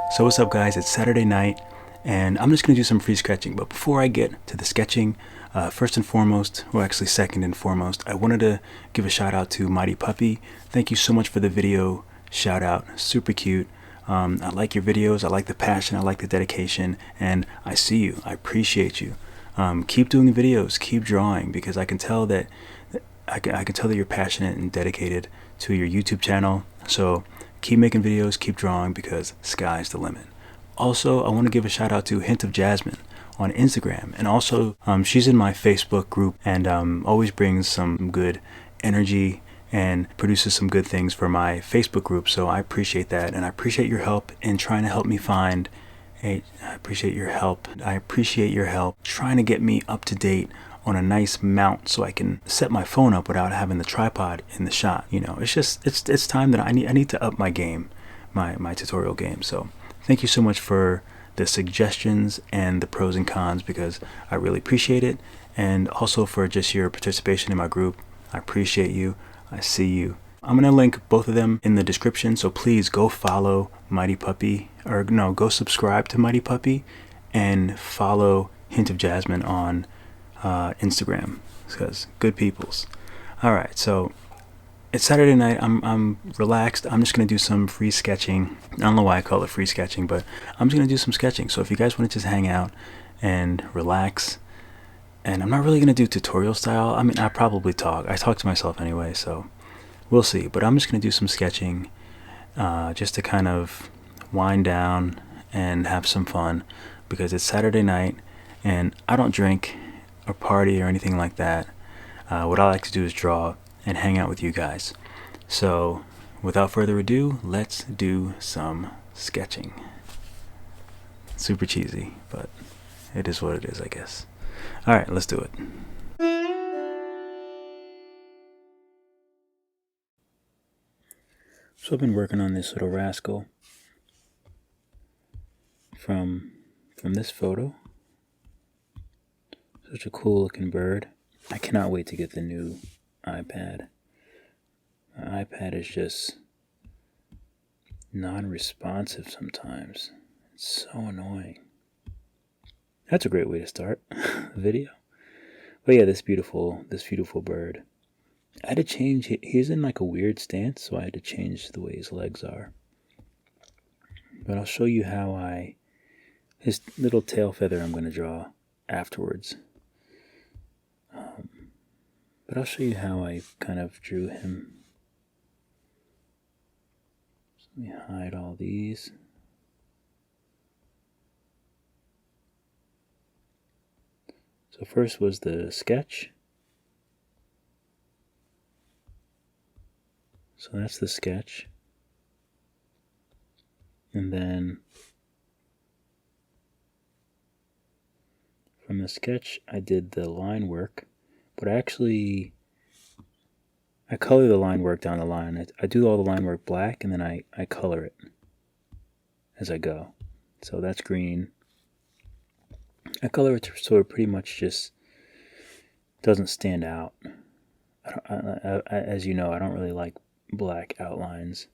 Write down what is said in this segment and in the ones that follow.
So what's up guys, it's Saturday night and I'm just going to do some free sketching. But before I get to the sketching, first and foremost, well actually second and foremost, I wanted to give a shout out to Mighty Puppy. Thank you so much for the video shout out, super cute. I like your videos, I like the passion, I like the dedication, and I see you, I appreciate you. Keep doing videos, keep drawing, because I can tell that you're passionate and dedicated to your YouTube channel. So keep making videos, keep drawing, because sky's the limit. Also, I want to give a shout out to Hint of Jasmin on Instagram, and also she's in my Facebook group and always brings some good energy and produces some good things for my Facebook group. So I appreciate that, and I appreciate your help in trying to help me find I appreciate your help. I appreciate your help trying to get me up to date on a nice mount so I can set my phone up without having the tripod in the shot. You know, it's time that I need to up my game, my tutorial game. So thank you so much for the suggestions and the pros and cons, because I really appreciate it, and also for just your participation in my group. I appreciate you. I see you. I'm gonna link both of them in the description, so please go follow Mighty Puppy, or no, go subscribe to Mighty Puppy and follow Hint of Jasmin on Instagram, because good peoples. All right, so it's Saturday night. I'm relaxed. I'm just gonna do some free sketching. I don't know why I call it free sketching, but I'm just gonna do some sketching. So if you guys want to just hang out and relax, and I'm not really gonna do tutorial style. I mean, I probably talk. I talk to myself anyway, so we'll see. But I'm just gonna do some sketching, just to kind of wind down and have some fun, because it's Saturday night and I don't drink or party or anything like that. What I like to do is draw and hang out with you guys. So without further ado, let's do some sketching. Super cheesy, but it is what it is, I guess. All right, let's do it. So I've been working on this little rascal from this photo. Such a cool looking bird. I cannot wait to get the new iPad. My iPad is just non-responsive sometimes. It's so annoying. That's a great way to start a video. But yeah, this beautiful bird. I had to change. He's in like a weird stance, so I had to change the way his legs are. But I'll show you how his little tail feather I'm going to draw afterwards. But I'll show you how I kind of drew him. So let me hide all these. So first was the sketch. So that's the sketch. And then from the sketch I did the line work, but I color the line work down the line. I do all the line work black, and then I color it as I go. So that's green. I color it so it pretty much just doesn't stand out. As you know, I don't really like black outlines.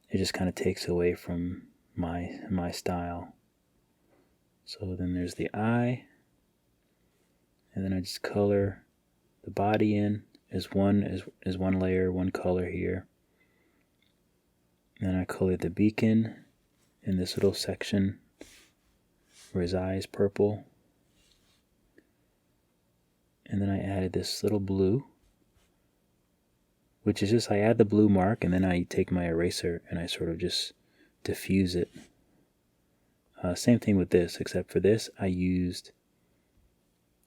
It just kind of takes away from my style. So then there's the eye, and then I just color the body in as one layer, one color here. And then I color the beacon in this little section where his eye is purple. And then I added this little blue, which is just, I add the blue mark and then I take my eraser and I sort of just diffuse it. Same thing with this, except for this I used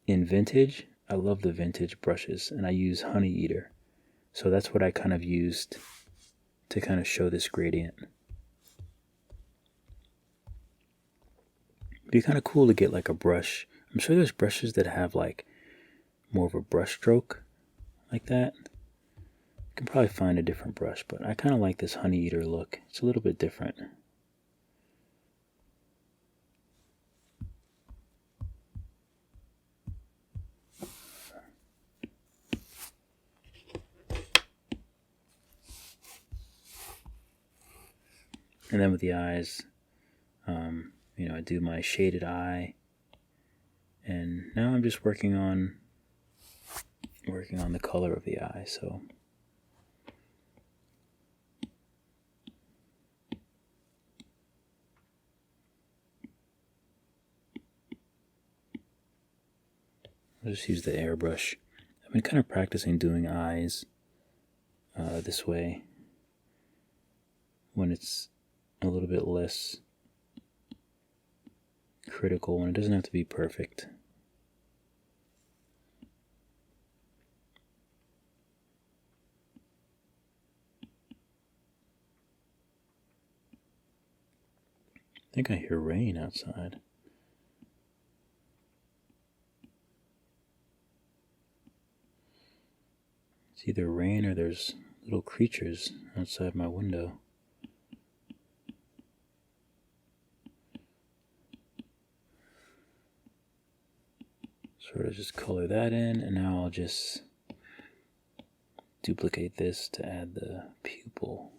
in vintage. I love the vintage brushes, and I use Honey Eater. So that's what I kind of used to kind of show this gradient. It'd be kind of cool to get like a brush. I'm sure there's brushes that have like more of a brush stroke like that. You can probably find a different brush, but I kind of like this Honey Eater look. It's a little bit different. And then with the eyes, I do my shaded eye, and now I'm just working on the color of the eye. So I'll just use the airbrush. I've been kind of practicing doing eyes this way when it's a little bit less critical, when it doesn't have to be perfect. I think I hear rain outside. It's either rain or there's little creatures outside my window. Sort of just color that in, and now I'll just duplicate this to add the pupil.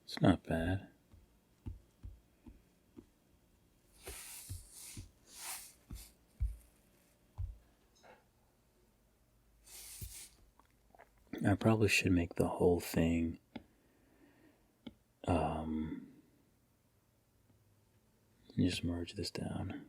It's not bad. I probably should make the whole thing just merge this down.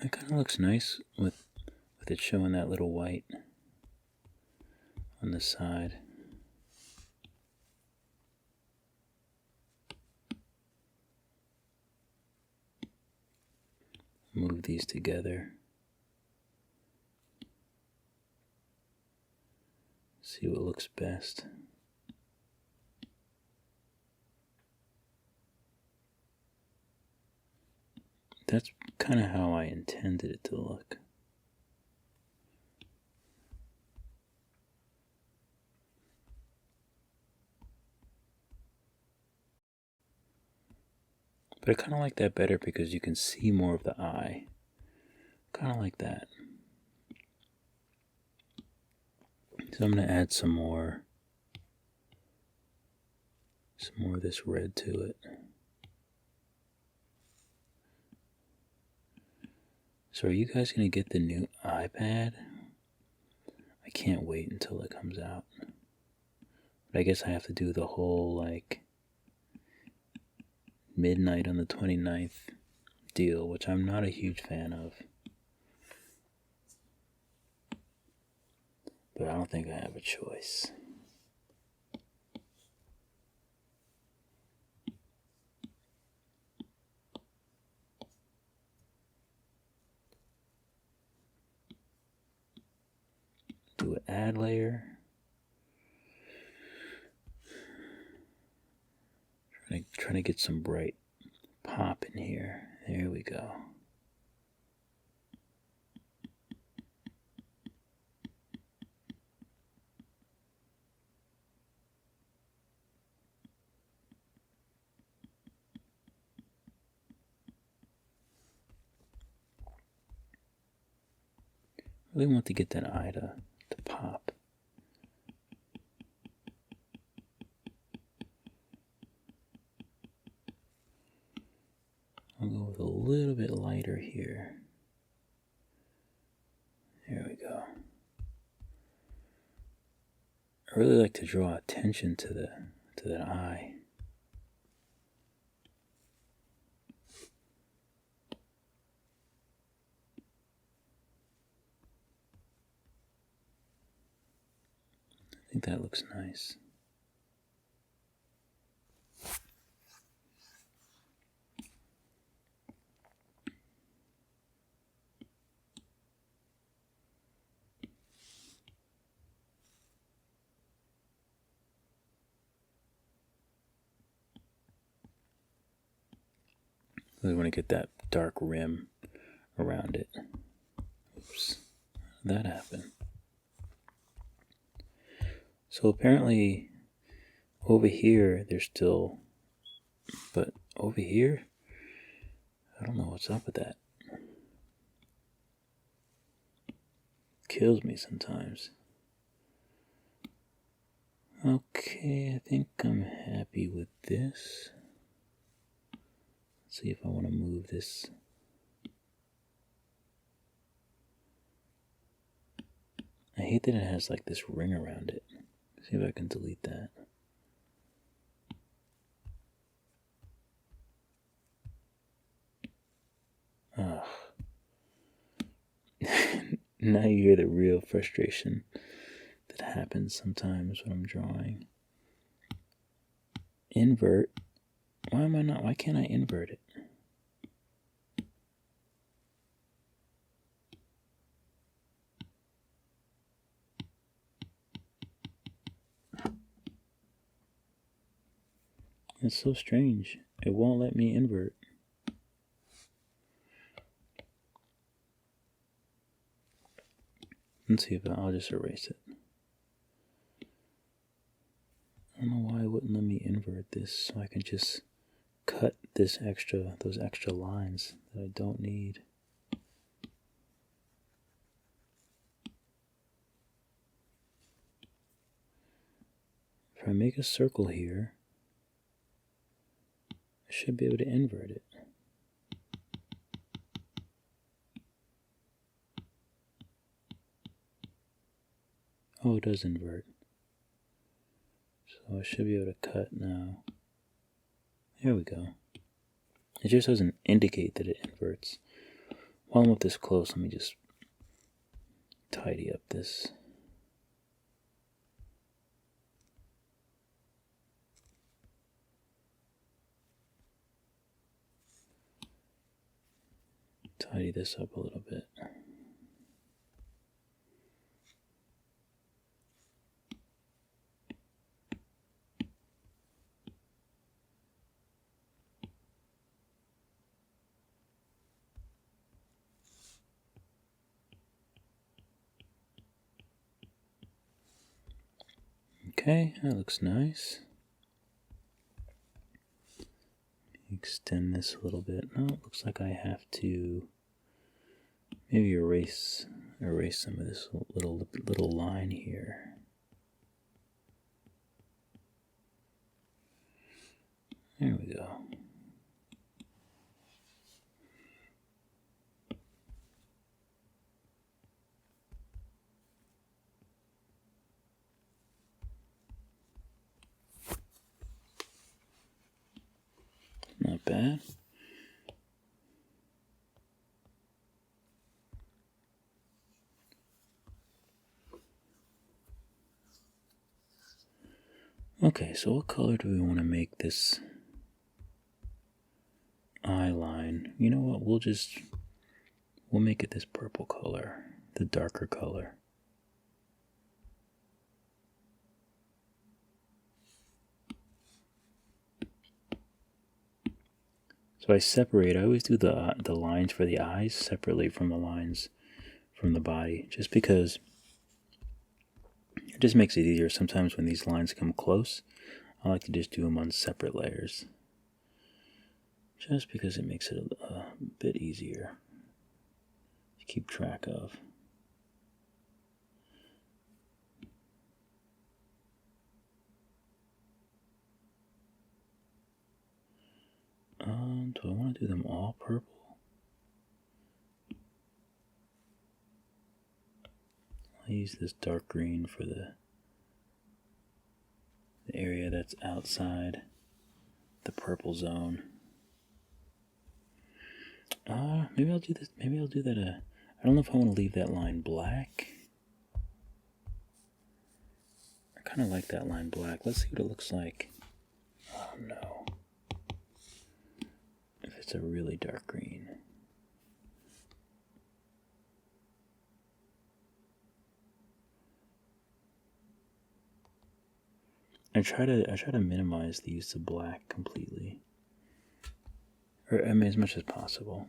It kind of looks nice with it showing that little white on the side. Move these together. See what looks best. That's kind of how I intended it to look. But I kind of like that better because you can see more of the eye. Kind of like that. So I'm going to add some more of this red to it. So are you guys going to get the new iPad? I can't wait until it comes out. But I guess I have to do the whole, midnight on the 29th deal, which I'm not a huge fan of. But I don't think I have a choice. Do an add layer. Trying to get some bright pop in here. There we go. Really want to get that eye to pop. I'll go with a little bit lighter here. There we go. I really like to draw attention to that eye. think that looks nice. We want to get that dark rim around it. Oops, that happened. So apparently over here there's still, but over here, I don't know what's up with that. Kills me sometimes. Okay, I think I'm happy with this. Let's see if I want to move this. I hate that it has like this ring around it. See if I can delete that. Ugh. Now you hear the real frustration that happens sometimes when I'm drawing. Invert. Why can't I invert it? It's so strange. It won't let me invert. Let's see if I'll just erase it. I don't know why it wouldn't let me invert this, so I can just cut those extra lines that I don't need. If I make a circle here, I should be able to invert it. Oh, it does invert. So I should be able to cut now. There we go. It just doesn't indicate that it inverts. While I'm up this close, let me just tidy up this. Tidy this up a little bit. Okay, that looks nice. Extend this a little bit. Oh, it looks like I have to maybe erase some of this little line here. There we go. Not bad. Okay, so what color do we want to make this eye line? You know what, we'll make it this purple color, the darker color. So I always do the lines for the eyes separately from the lines from the body, just because it just makes it easier. Sometimes when these lines come close, I like to just do them on separate layers, just because it makes it a bit easier to keep track of. Do I want to do them all purple? I'll use this dark green for the area that's outside the purple zone. Maybe I'll do this. Maybe I'll do that. I don't know if I want to leave that line black. I kind of like that line black. Let's see what it looks like. Oh no. If it's a really dark green. I try to minimize the use of black completely. Or I mean as much as possible.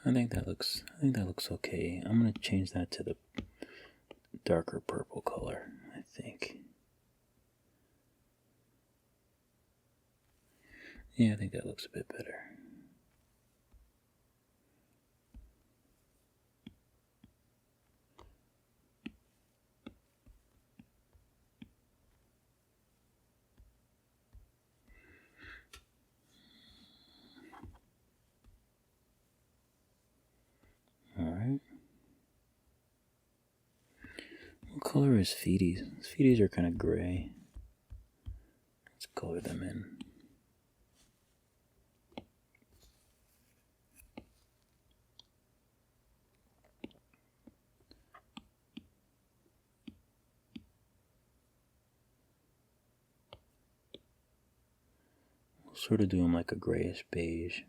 I think that looks okay. I'm gonna change that to the darker purple color, I think. Yeah, I think that looks a bit better. Alright. What color is Feeties? Feeties are kind of gray. Let's color them in. We'll sort of do them like a grayish beige.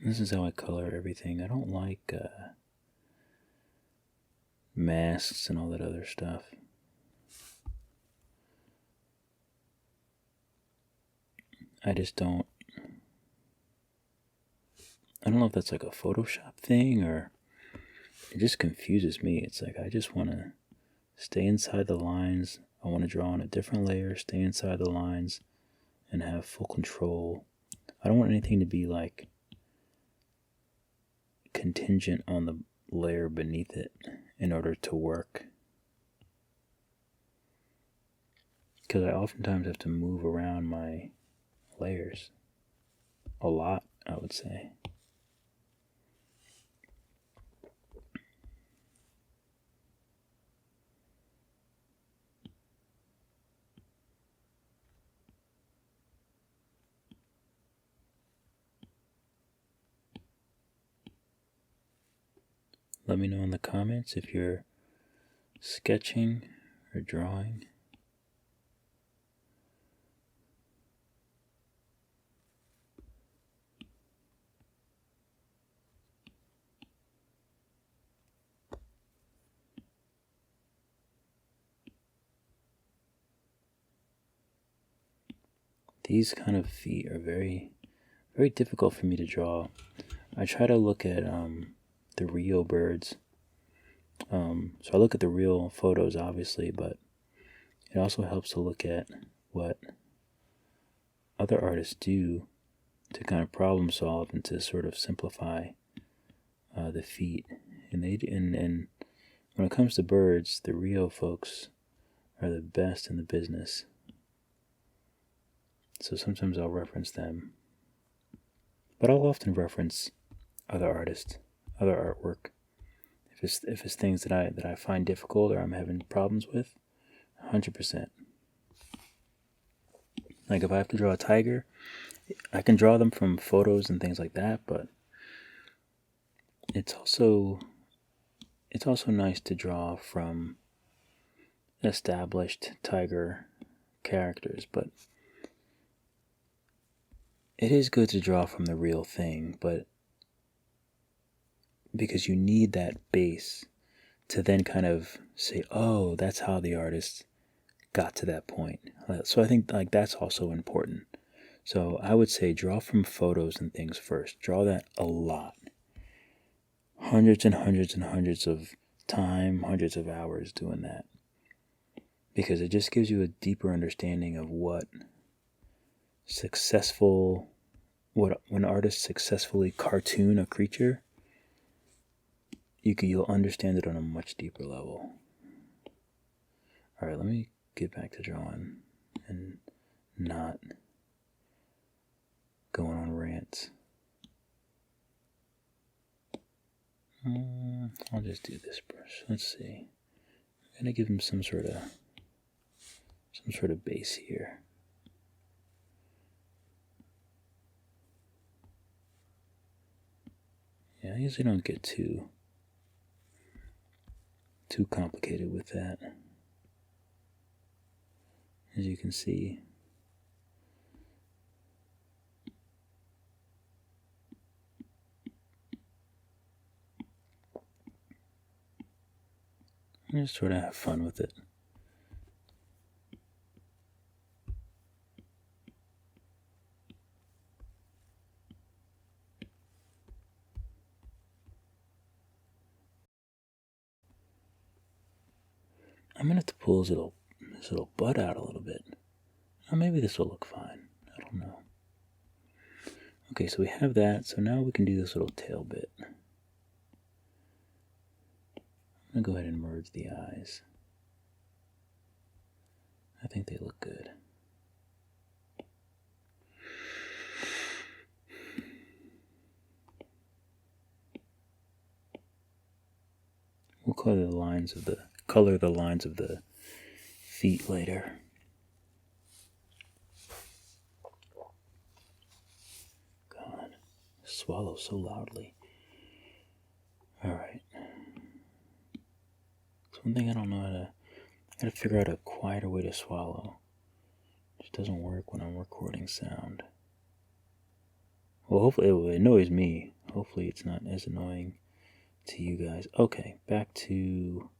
This is how I color everything. I don't like masks and all that other stuff. I just don't. I don't know if that's like a Photoshop thing or it just confuses me. It's like I just want to stay inside the lines. I want to draw on a different layer, stay inside the lines, and have full control. I don't want anything to be like contingent on the layer beneath it in order to work. Because I oftentimes have to move around my layers a lot, I would say. Let me know in the comments if you're sketching or drawing. These kind of feet are very, very difficult for me to draw. I try to look at the Rio birds. So I look at the real photos, obviously, but it also helps to look at what other artists do to kind of problem solve and to sort of simplify the feet. And when it comes to birds, the Rio folks are the best in the business. So sometimes I'll reference them, but I'll often reference other artists, other artwork. If it's things that I find difficult or I'm having problems with, 100%. Like if I have to draw a tiger, I can draw them from photos and things like that, but it's also nice to draw from established tiger characters, but it is good to draw from the real thing, but because you need that base to then kind of say, oh, that's how the artist got to that point. So I think like that's also important. So I would say draw from photos and things first. Draw that a lot. Hundreds and hundreds and hundreds of time, hundreds of hours doing that. Because it just gives you a deeper understanding of what successful when artists successfully cartoon a creature, you'll understand it on a much deeper level. All right, let me get back to drawing and not going on rants. I'll just do this brush. Let's see. I'm gonna give him some sort of base here. Yeah, I usually don't get too complicated with that. As you can see, I just sort of have fun with it. I'm gonna have to pull his little butt out a little bit. Or maybe this will look fine. I don't know. Okay, so we have that. So now we can do this little tail bit. I'm gonna go ahead and merge the eyes. I think they look good. We'll color the lines of the feet later. God, swallow so loudly. All right. It's one thing I don't know how to. I gotta figure out a quieter way to swallow. It just doesn't work when I'm recording sound. Well, hopefully it annoys me. Hopefully it's not as annoying to you guys. Okay, back to.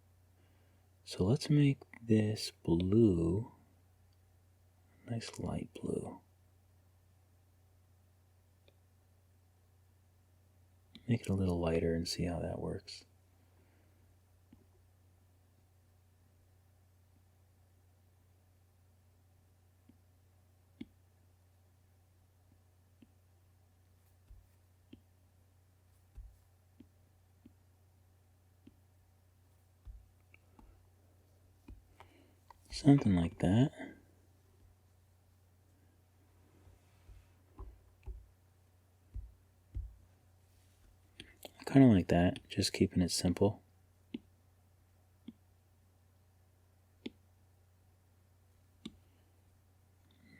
So let's make this blue. Nice light blue. Make it a little lighter and see how that works. Something like that. Kind of like that, just keeping it simple.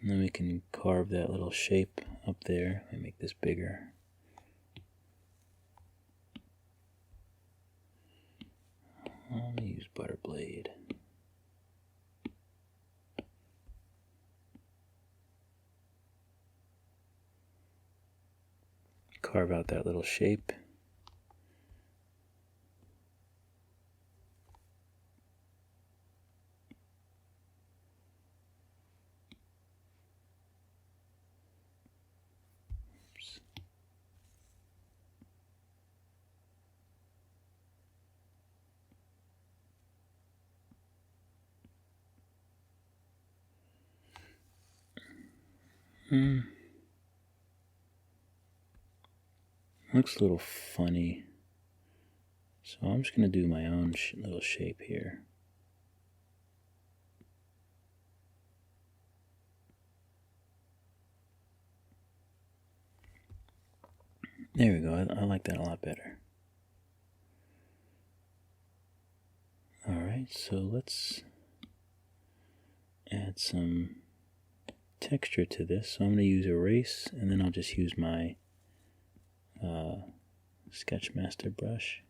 And then we can carve that little shape up there. Let me make this bigger. I'm gonna use butter blade. Carve out that little shape. Oops. Looks a little funny. So I'm just going to do my own little shape here. There we go. I like that a lot better. Alright, so let's add some texture to this. So I'm going to use erase, and then I'll just use my Sketch Master brush.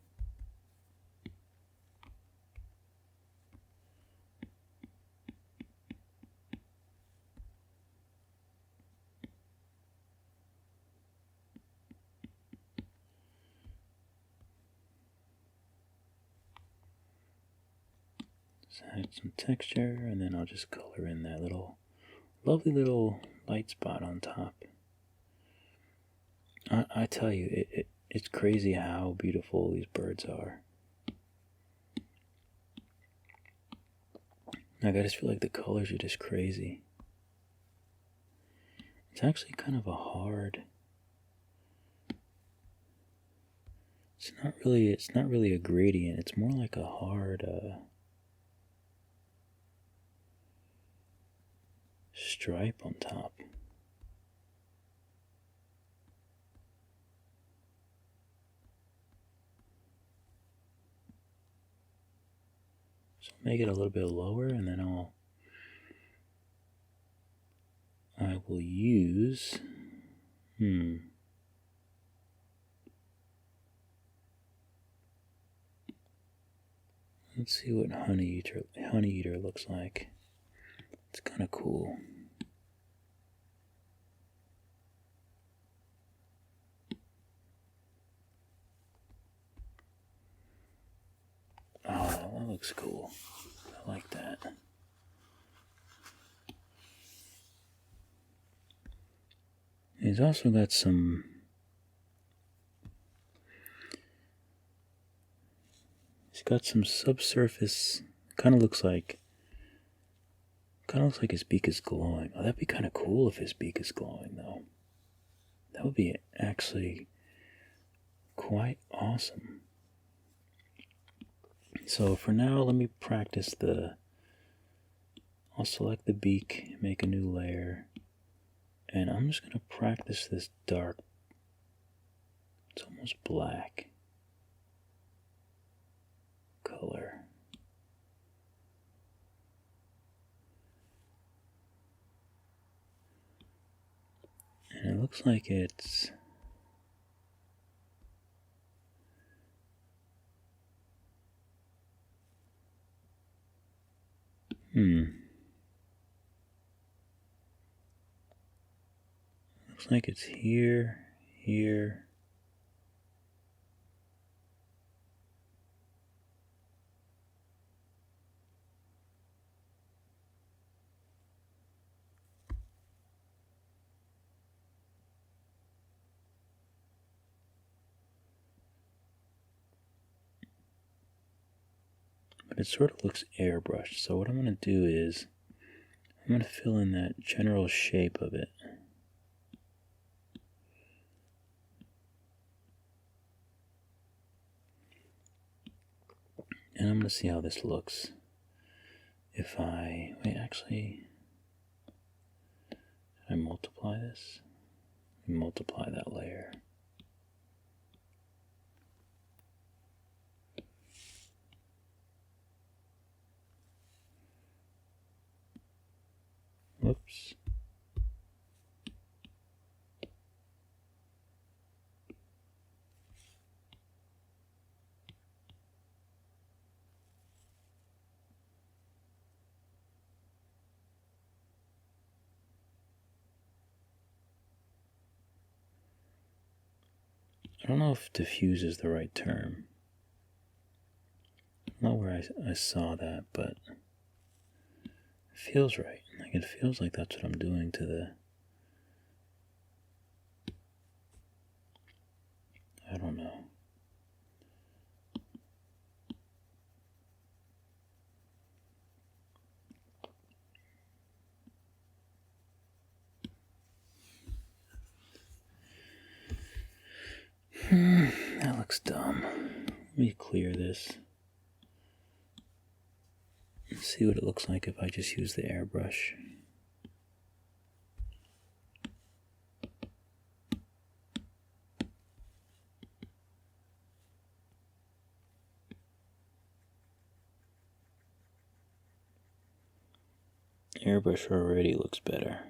Just add some texture, and then I'll just color in that lovely little light spot on top. I tell you, it's crazy how beautiful these birds are. Like, I just feel like the colors are just crazy. It's actually kind of a hard It's not really a gradient. It's more like a hard stripe on top. So make it a little bit lower, and then I will use let's see what honey eater looks like. It's kind of cool. Oh, that looks cool. I like that. He's also got some subsurface. Kind of looks like his beak is glowing. Oh, that'd be kind of cool if his beak is glowing, though. That would be actually quite awesome. So for now, let me practice I'll select the beak, make a new layer, and I'm just going to practice this dark, it's almost black color. And it looks like it's looks like it's here, here. But it sort of looks airbrushed. So what I'm going to do is I'm going to fill in that general shape of it. And I'm going to see how this looks. If I, wait, actually, did I multiply this? Multiply that layer. Whoops. I don't know if diffuse is the right term. I don't know where I saw that, but it feels right. Like it feels like that's what I'm doing to the... I don't know. That looks dumb. Let me clear this. Let's see what it looks like if I just use the airbrush. Airbrush already looks better.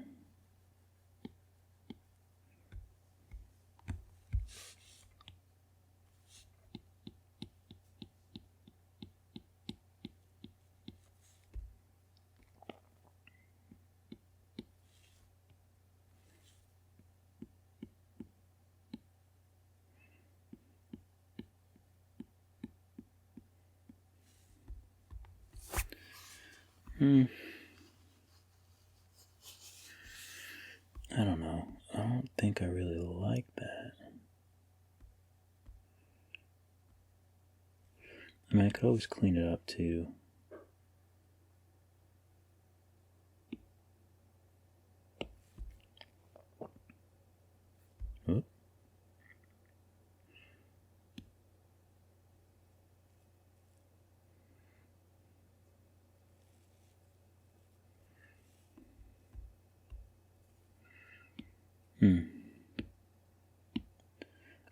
I don't know. I don't think I really like that. I mean, I could always clean it up too. Oop. I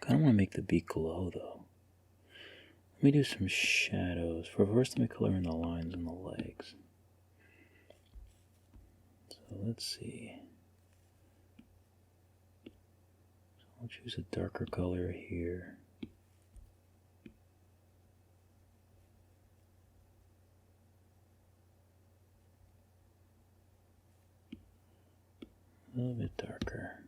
kind of want to make the beak glow though. Let me do some shadows. First, let me color in the lines on the legs. So let's see. So I'll choose a darker color here. A little bit darker.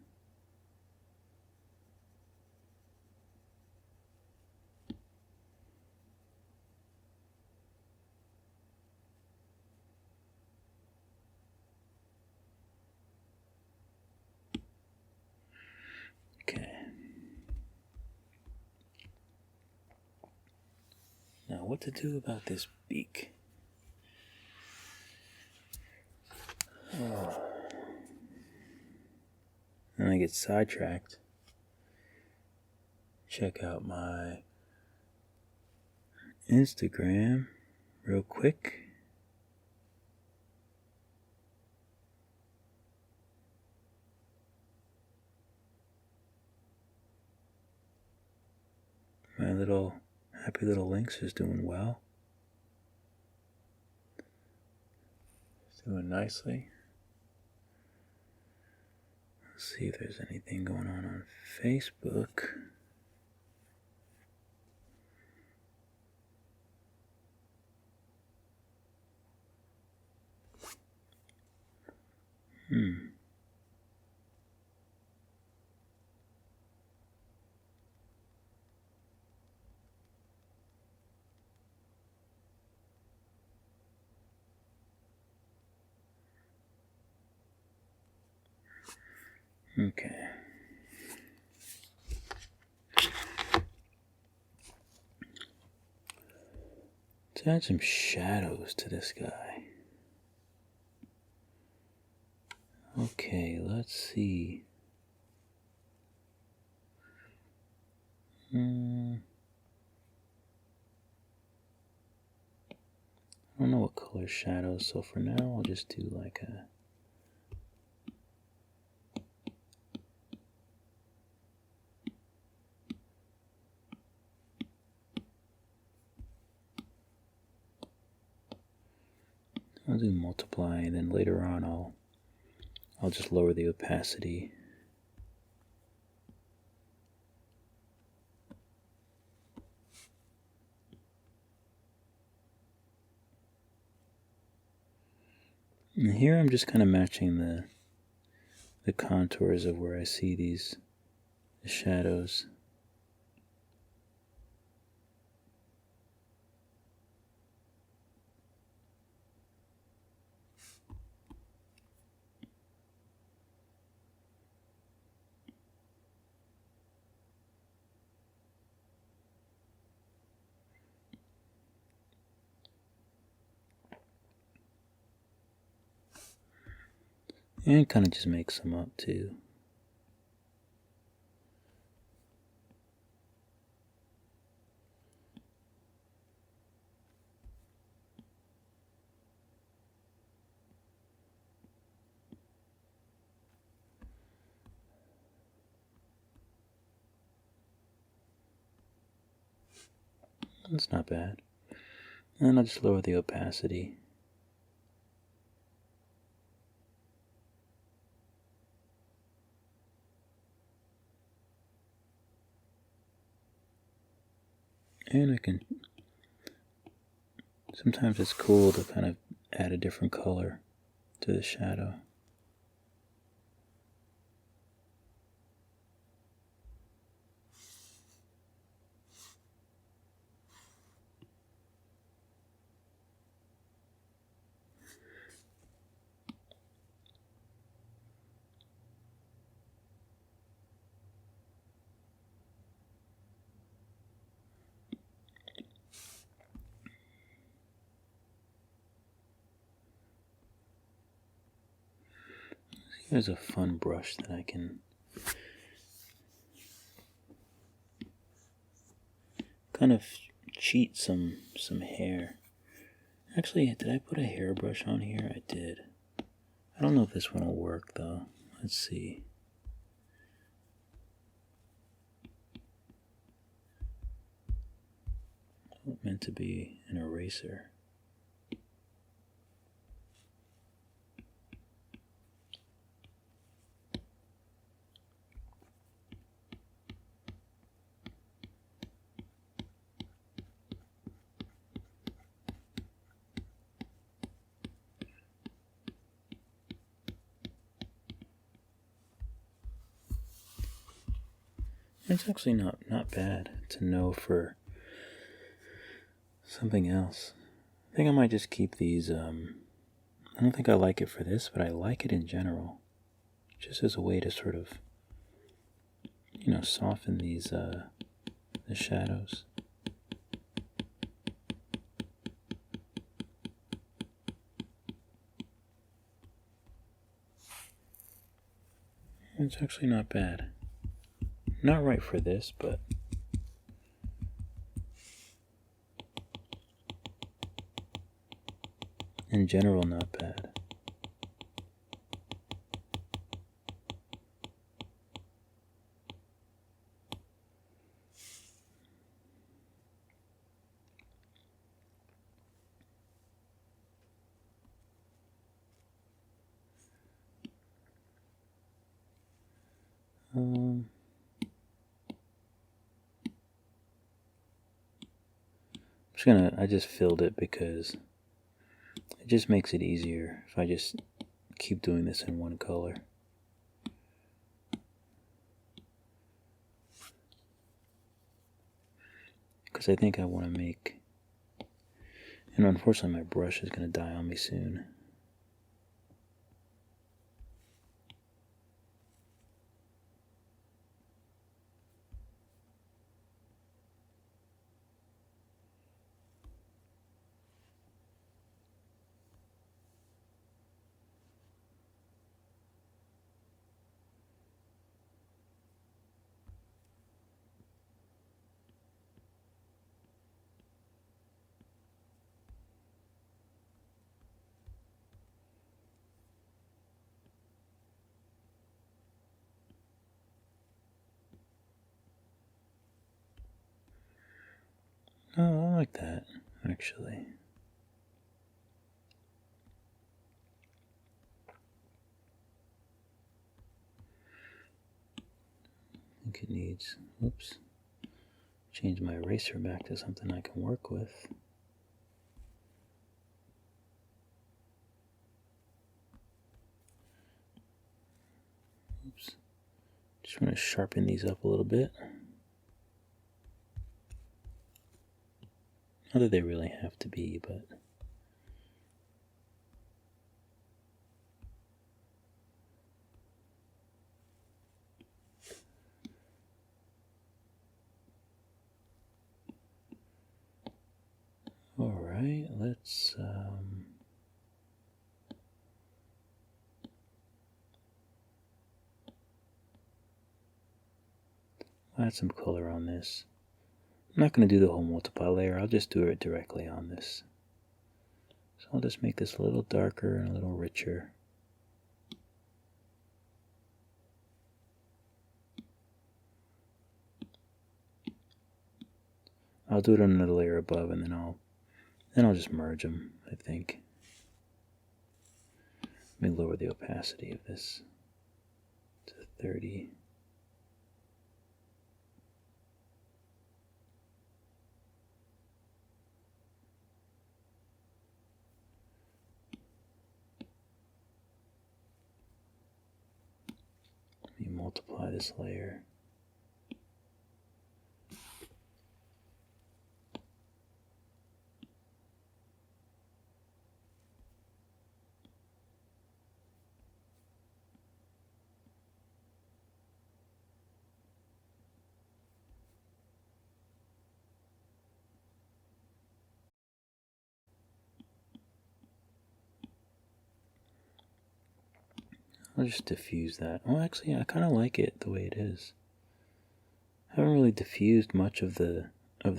Okay. Now what to do about this beak? Oh. And I get sidetracked. Check out my Instagram real quick. My little happy little lynx is doing well. It's doing nicely. Let's see if there's anything going on Facebook. Okay. Let's add some shadows to this guy. Okay, let's see. I don't know what color shadows, so for now I'll just do like a I'll do multiply, and then later on I'll just lower the opacity. And here I'm just kind of matching the contours of where I see the shadows. And kind of just make some up too. That's not bad. And I'll just lower the opacity. And I can, sometimes it's cool to kind of add a different color to the shadow. Here's a fun brush that I can kind of cheat some hair. Actually, did I put a hairbrush on here? I did. I don't know if this one will work though. Let's see. meant to be an eraser. It's actually not bad to know for something else. I think I might just keep these. I don't think I like it for this, but I like it in general. Just as a way to sort of, soften these, the shadows. It's actually not bad. Not right for this, but in general, not bad. I just filled it because it just makes it easier if I just keep doing this in one color. Because I think I want to make, and unfortunately my brush is going to die on me soon. Oh, I like that, actually. I think it needs, oops, change my eraser back to something I can work with. Oops. Just want to sharpen these up a little bit. Not that they really have to be, but alright, let's add some color on this. I'm not going to do the whole multiply layer, I'll just do it directly on this. So I'll just make this a little darker and a little richer. I'll do it on another layer above, and then I'll just merge them, I think. Let me lower the opacity of this to 30. Let me multiply this layer. I'll just diffuse that. Well, actually, I kind of like it the way it is. I haven't really diffused much of the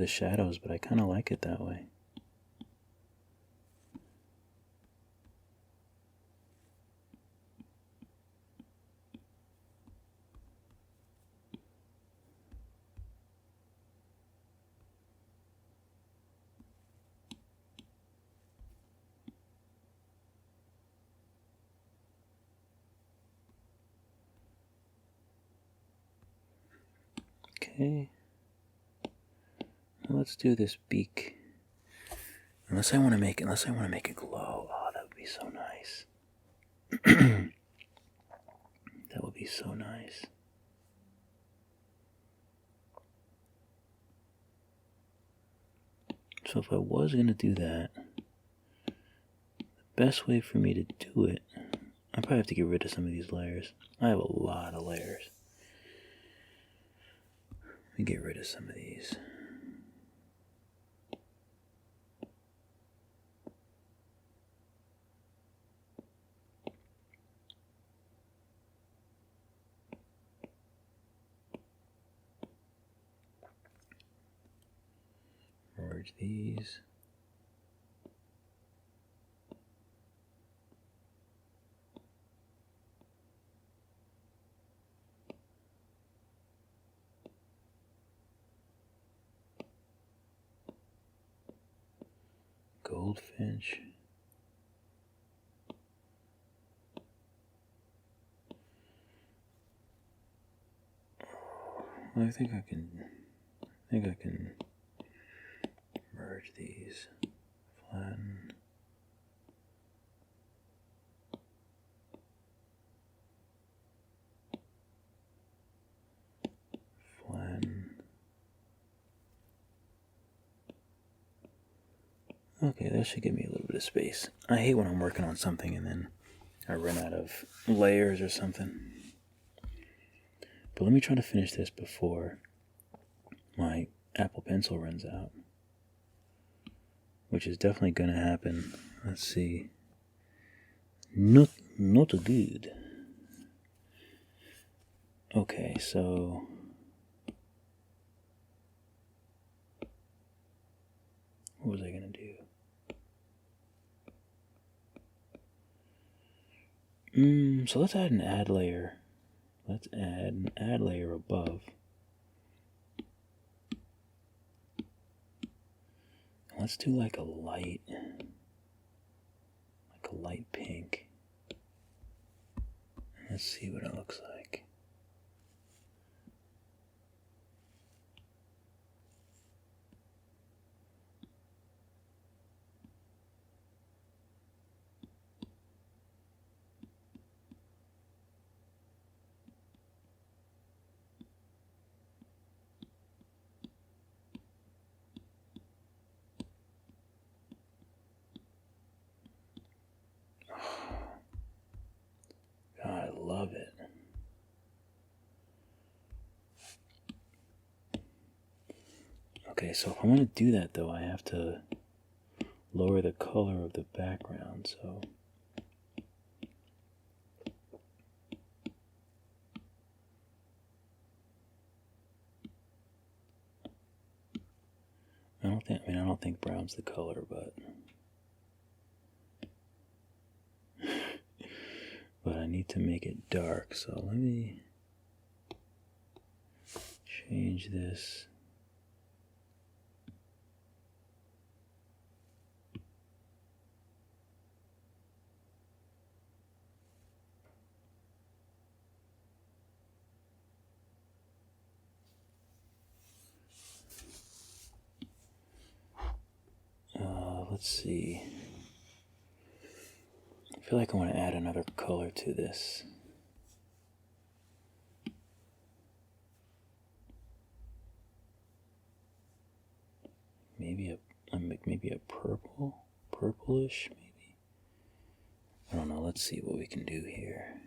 shadows, but I kind of like it that way. Okay. Let's do this beak. Unless I want to make it glow. Oh, that would be so nice. That would be so nice. So if I was going to do that, the best way for me to do it, I probably have to get rid of some of these layers. I have a lot of layers. Let me get rid of some of these. Merge these. Goldfinch. I think I can merge these. Flatten. Flatten. Okay, that should give me a little bit of space. I hate when I'm working on something and then I run out of layers or something. But let me try to finish this before my Apple Pencil runs out, which is definitely going to happen. Let's see. Not good. Okay, so what was I going to do? So let's add an add layer. Let's add an add layer above. Let's do like a light pink. Let's see what it looks like. God, I love it. Okay, so if I want to do that though, I have to lower the color of the background, so I don't think brown's the color, but I need to make it dark, so let me change this. Let's see. I feel like I want to add another color to this. Maybe a purplish, maybe. I don't know. Let's see what we can do here.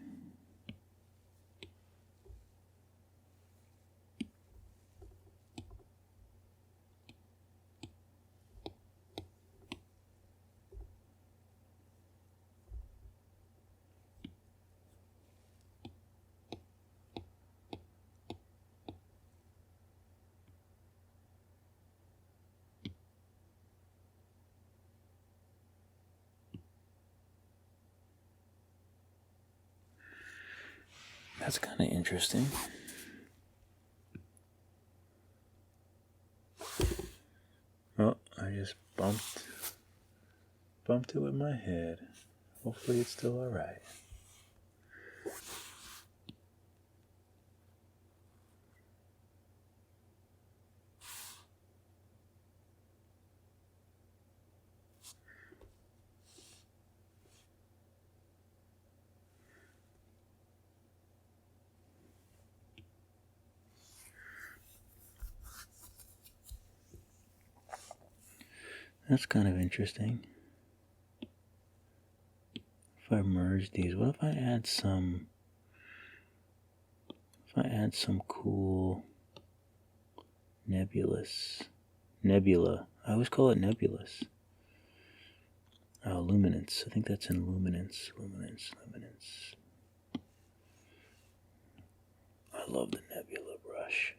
That's kind of interesting. Oh, I just bumped it with my head. Hopefully it's still alright. That's kind of interesting. If I merge these, what if I add some cool nebula. I always call it nebulous. Oh, luminance. I think that's in luminance. I love the nebula brush.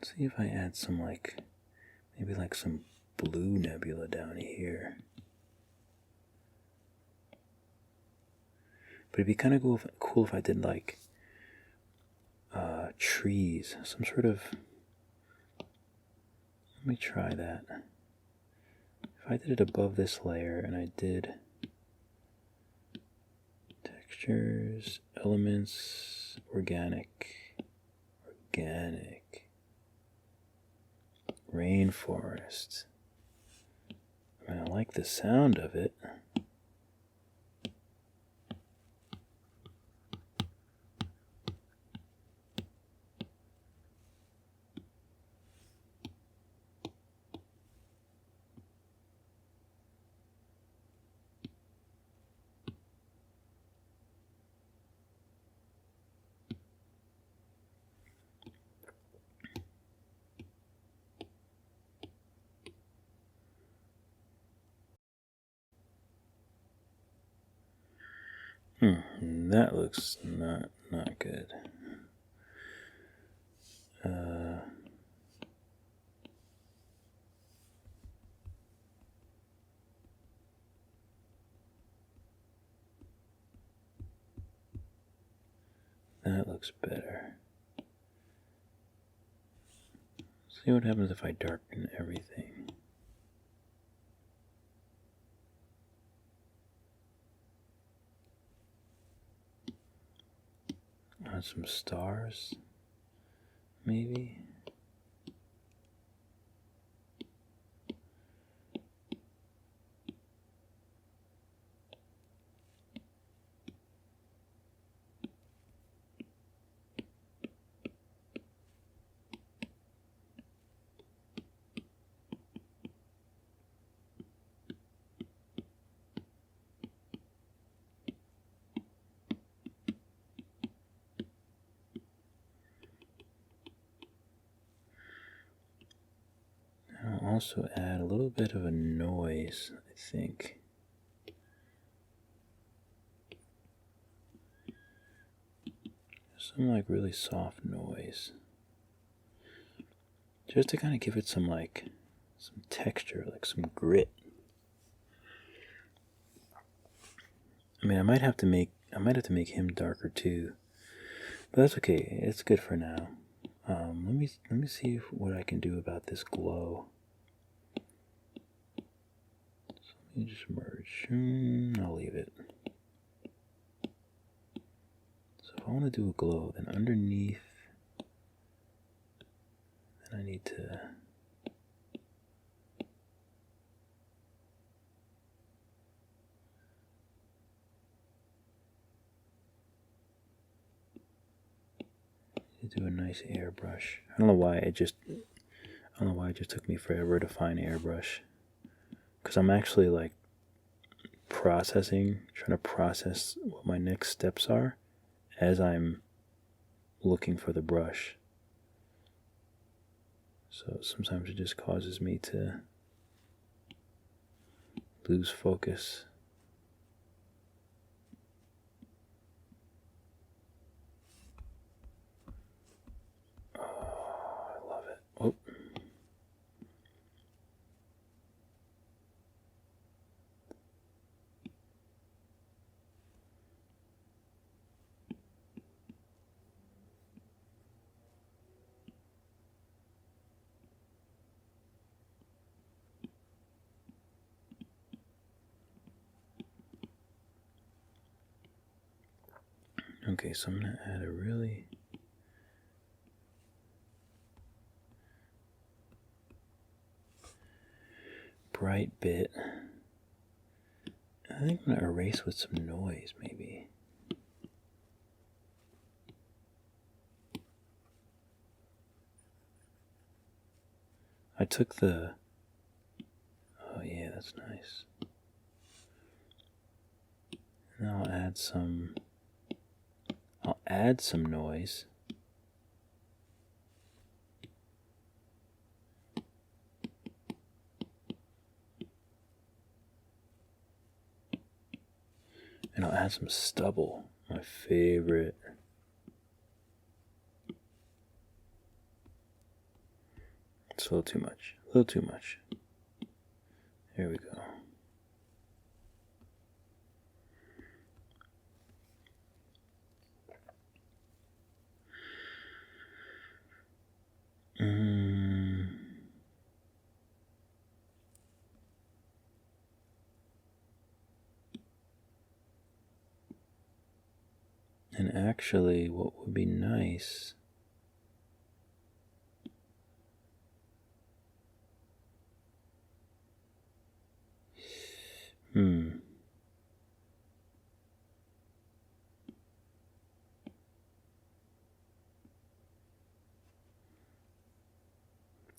Let's see if I add some maybe some blue nebula down here. But it'd be kind of cool if I did trees, some sort of. Let me try that. If I did it above this layer and I did textures, elements, organic, rainforest. I mean, I like the sound of it. That looks not good. That looks better. See what happens if I darken everything. Add some stars, maybe. I'll also add a little bit of a noise, I think. Some really soft noise. Just to kind of give it some texture, some grit. I mean, I might have to make him darker too, but that's okay. It's good for now. Let me see what I can do about this glow. So let me just merge. I'll leave it. So if I want to do a glow, then underneath, then I need to. Do a nice airbrush. I don't know why it just took me forever to find airbrush, because I'm actually trying to process what my next steps are as I'm looking for the brush. So sometimes it just causes me to lose focus. Oh. Okay, so I'm going to add a really bright bit. I think I'm going to erase with some noise, maybe. I took the... Oh yeah, that's nice. And I'll add some noise. And I'll add some stubble, my favorite. It's a little too much. A little too much. There we go. And actually, what would be nice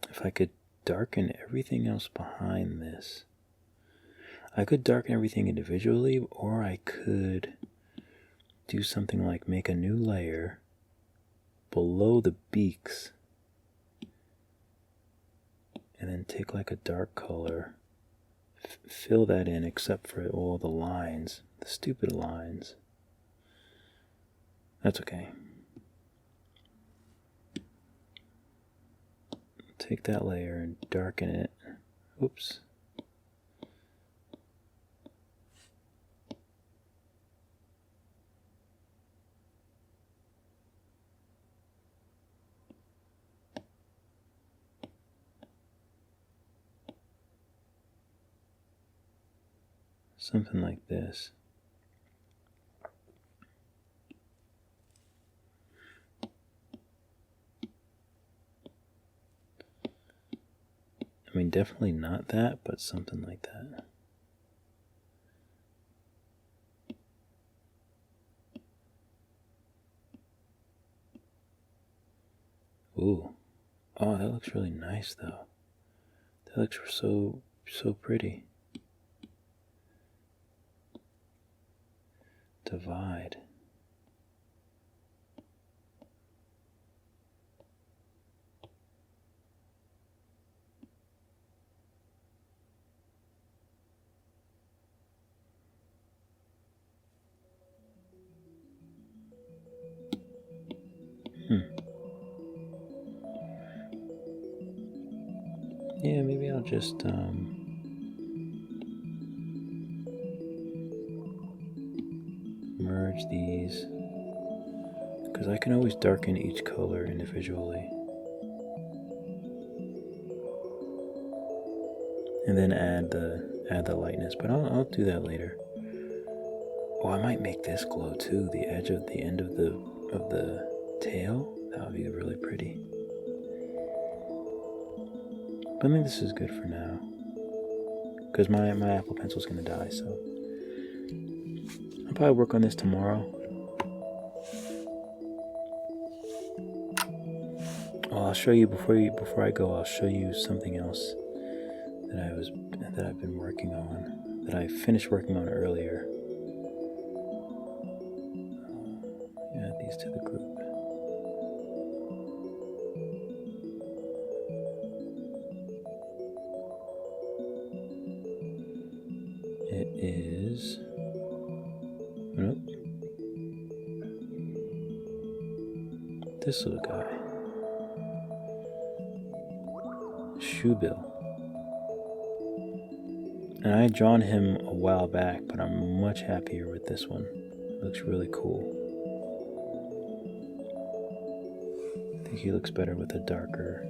if I could darken everything else behind this. I could darken everything individually, or I could do something like make a new layer below the beaks and then take like a dark color, fill that in except for all the lines, the stupid lines. That's okay. Take that layer and darken it. Oops. Something like this. I mean, definitely not that, but something like that. Ooh. Oh, that looks really nice, though. That looks so pretty. Divide. Yeah, maybe I'll just merge these, because I can always darken each color individually and then add the lightness, but I'll do that later. Oh, I might make this glow too, the edge of the end of the tail. That would be really pretty. But I think this is good for now, because my Apple Pencil's gonna die, so I'll probably work on this tomorrow. Oh, I'll show you before I go. I'll show you something else that I've been working on, that I finished working on earlier. Add these to the group. It is... Nope. This little guy. Shoebill. And I had drawn him a while back, but I'm much happier with this one. It looks really cool. I think he looks better with a darker...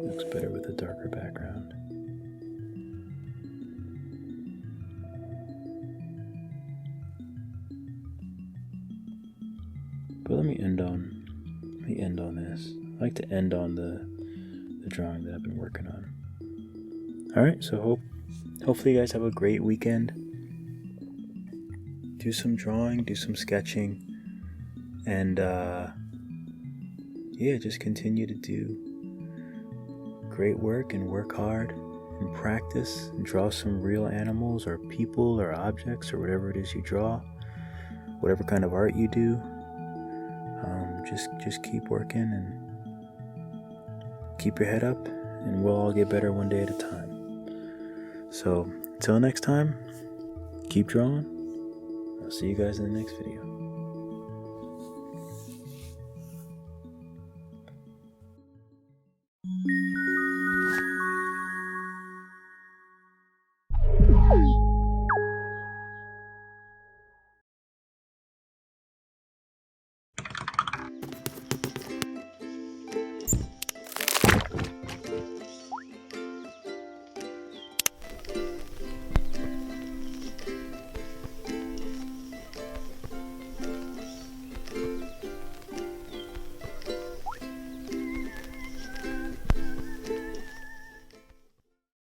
Looks better with a darker background. But let me end on this. I like to end on the drawing that I've been working on. Alright, so hopefully you guys have a great weekend. Do some drawing, do some sketching, and just continue to do great work and work hard and practice and draw some real animals or people or objects or whatever it is you draw, whatever kind of art you do. Just keep working and keep your head up, and we'll all get better one day at a time. So until next time, keep drawing. I'll see you guys in the next video.